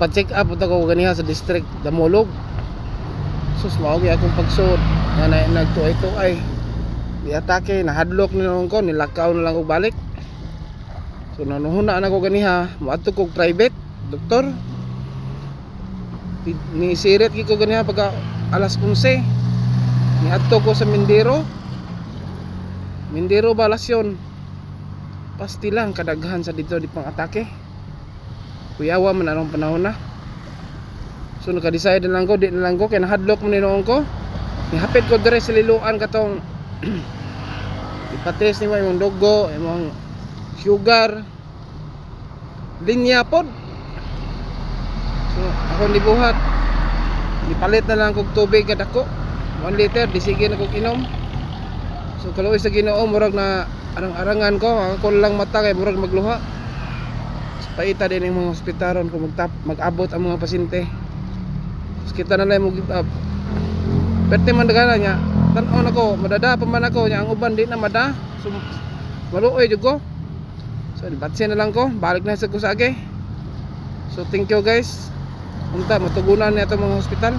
nagpa-check up ito ko ganiha sa district Damolog. Sus mao gyud akong pagsud nga nagtuay-tuay. Di atake nahadlok ni nung ko nilakaw na lang og balik. So nanuhuna na ko ganiha, moadto kog private doktor. Ni sirit gi ko ganiha pagka alas 11. Niadto ko sa Mindero Balasyon. Pasti lang kadaghan sa dito di pang atake. Kuyawa man anong panahon na. So naka-decide na lang ko, di na lang ko kay nahadlok man ni noon ko. Nihapit ko dire sa liluan katong ipates ni mo imong dugo, imong sugar, linya pod. So ako nibuhat. Nipalit na lang kog tubig kad ako. 1 liter, di sige na kog inom. So kaluoy sa Ginoo murag na arang-arangan ko, ako lang mata kay murag magluha. So, paita din yung mga hospitaron kung mag-abot ang mga pasyente. So, kita na lang mo give up. Perte man dagana nya. Tan-on ako, madada pa man ako nya ang uban di na mada. So maluoy jud ko. So batse na lang ko, balik na sa kusage. So thank you guys. Unta matugunan ni ato mga hospital.